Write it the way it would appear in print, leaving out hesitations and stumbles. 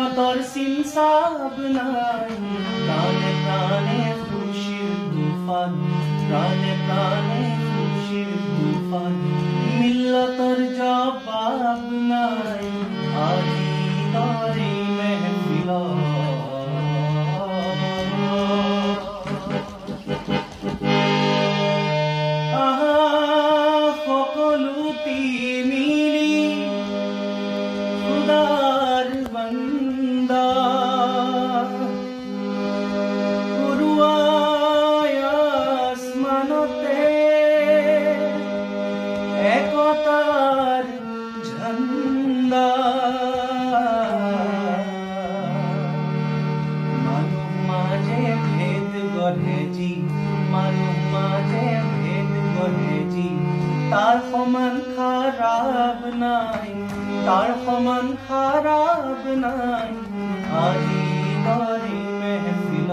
মিন্নতর সিনসাব নাই প্রাণে প্রাণে খুশির তুফান প্রাণে প্রাণে খুশির তুফান মিল্লতর জবাব নাই আজি তরে মেহফিল একতার ঝন্ডা মানব মাঝে ভেদ গঢ়েছি মানব মাঝে ভেদ গঢ়েছি তার সমান খারাপ নাই তার সমান খারাপ নাই আজি তৰি মেহফিল